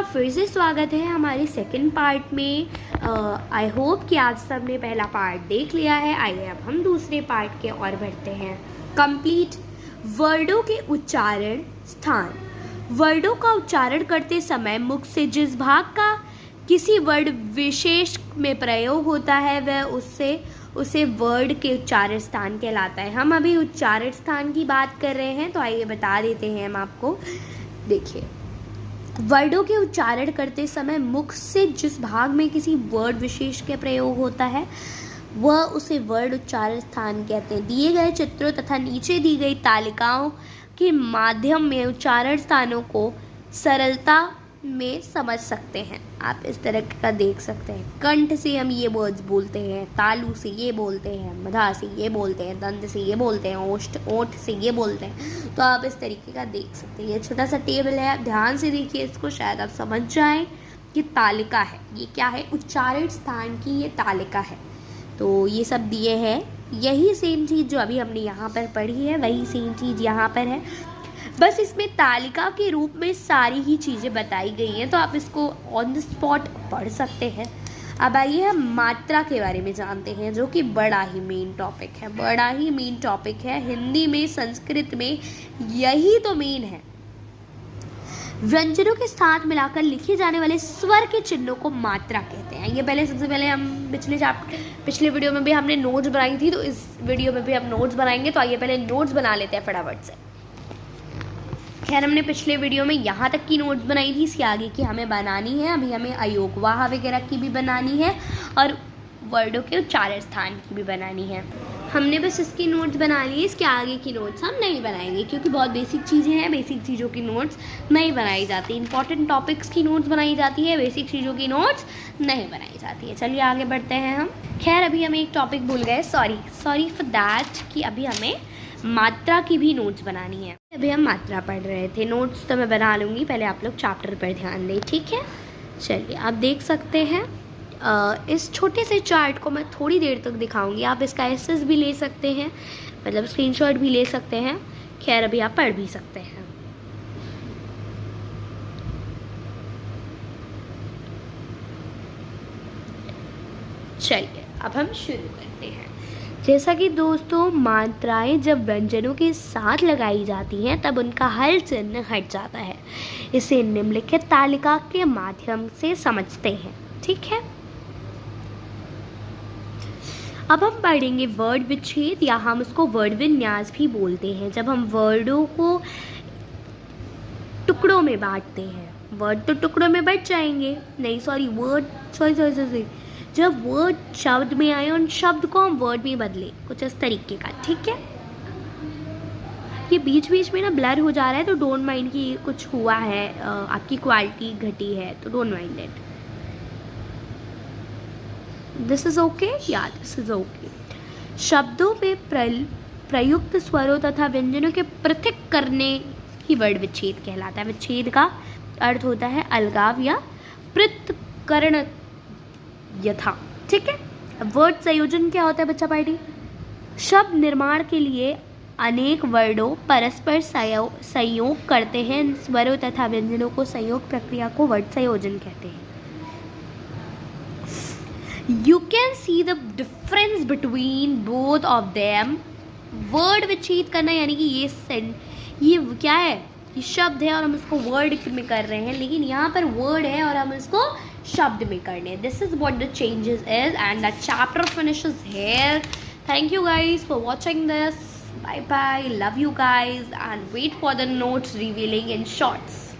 और फिर से स्वागत है हमारे सेकंड पार्ट में। आई होप कि आप सब ने पहला पार्ट देख लिया है। आइए अब हम दूसरे पार्ट के और बढ़ते हैं। कंप्लीट वर्डों के उच्चारण स्थान। वर्डों का उच्चारण करते समय मुख से जिस भाग का किसी वर्ड विशेष में प्रयोग होता है वह उसे वर्ड के उच्चारण स्थान कहलाता है। हम अभी उच्चारण स्थान की बात कर रहे हैं, तो आइए बता देते हैं हम आपको। देखिए, वर्डों के उच्चारण करते समय मुख से जिस भाग में किसी वर्ड विशेष के प्रयोग होता है वह उसे वर्ड उच्चारण स्थान कहते हैं। दिए गए चित्रों तथा नीचे दी गई तालिकाओं के माध्यम में उच्चारण स्थानों को सरलता में समझ सकते हैं। आप इस तरह का देख सकते हैं। कंठ से हम ये वर्ड्स बोलते हैं, तालु से ये बोलते हैं, मधा से ये बोलते हैं, दंत से ये बोलते हैं, ओठ से ये बोलते हैं। तो आप इस तरीके का देख सकते हैं। ये छोटा सा टेबल है, आप ध्यान से देखिए इसको, शायद आप समझ जाएं कि तालिका है। ये क्या है? उच्चारण स्थान की ये तालिका है। तो ये सब दिए हैं। यही सेम चीज़ जो अभी हमने यहाँ पर पढ़ी है वही सेम चीज़ यहाँ पर है, बस इसमें तालिका के रूप में सारी ही चीज़ें बताई गई हैं। तो आप इसको ऑन द स्पॉट पढ़ सकते हैं। अब आइए हम मात्रा के बारे में जानते हैं, जो कि बड़ा ही मेन टॉपिक है। बड़ा ही मेन टॉपिक है। हिंदी में, संस्कृत में यही तो मेन है। व्यंजनों के साथ मिलाकर लिखे जाने वाले स्वर के चिन्हों को मात्रा कहते हैं। ये पहले सबसे पहले हम पिछले वीडियो में भी हमने नोट्स बनाई थी, तो इस वीडियो में भी हम नोट्स बनाएंगे। तो आइए पहले नोट्स बना लेते हैं फटाफट से। खैर, हमने पिछले वीडियो में यहाँ तक की नोट्स बनाई थी, इसके आगे की हमें बनानी है। अभी हमें अयोगवाह वगैरह की भी बनानी है और वर्डों के उच्चारण स्थान की भी बनानी है। हमने बस इसकी नोट्स बना ली है, इसके आगे की नोट्स हम नहीं बनाएंगे क्योंकि बहुत बेसिक चीज़ें हैं। बेसिक चीज़ों की नोट्स नहीं बनाई जाती। इंपॉर्टेंट टॉपिक्स की नोट्स बनाई जाती है, बेसिक चीज़ों की नोट्स नहीं बनाई जाती है। चलिए आगे बढ़ते हैं हम। खैर, अभी हम एक टॉपिक भूल गए, सॉरी फॉर दैट, कि अभी हमें मात्रा की भी नोट्स बनानी है। अभी हम मात्रा पढ़ रहे थे, नोट्स तो मैं बना लूँगी, पहले आप लोग चैप्टर पर ध्यान दें, ठीक है। चलिए, आप देख सकते हैं इस छोटे से चार्ट को मैं थोड़ी देर तक दिखाऊंगी। आप इसका एसेस भी ले सकते हैं, मतलब स्क्रीनशॉट भी ले सकते हैं। खैर, अभी आप पढ़ भी सकते हैं। चलिए, अब हम शुरू करते हैं। जैसा कि दोस्तों, मात्राएं जब व्यंजनों के साथ लगाई जाती हैं तब उनका हल चिन्ह हट जाता है। इसे निम्नलिखित तालिका के माध्यम से समझते हैं, ठीक है। अब हम पढ़ेंगे वर्ड विच्छेद, या हम उसको वर्ड विन्यास भी बोलते हैं। जब हम वर्डों को टुकड़ों में बांटते हैं, वर्ड तो टुकड़ों में बट जाएंगे, नहीं सॉरी जब वर्ड शब्द में आए उन शब्द को हम वर्ड में बदले, कुछ इस तरीके का, ठीक है। ये बीच बीच में ना ब्लर हो जा रहा है, तो डोंट माइंड कि कुछ हुआ है, आपकी क्वालिटी घटी है, तो don't mind it. This is okay, या दिस इज ओके। शब्दों में प्रयुक्त स्वरों तथा व्यंजनों के पृथक करने ही वर्ड विच्छेद कहलाता है। विच्छेद का अर्थ होता है अलगाव या पृथक्करण यथा, ठीक है। वर्ड संयोजन क्या होता है बच्चा पार्टी? शब्द निर्माण के लिए अनेक वर्डों परस्पर संयोग करते हैं। स्वरों तथा व्यंजनों को संयोग प्रक्रिया को वर्ड संयोजन कहते हैं। You can see the difference between both of them. Word विच्छेद करना यानी कि ये क्या है? ये शब्द है और हम इसको वर्ड में कर रहे हैं, लेकिन यहाँ पर वर्ड है और हम इसको शब्द में करने हैं। This is what the changes is, and the chapter finishes here. Thank you guys for watching this. Bye bye. Love you guys, and wait for the notes revealing in shorts.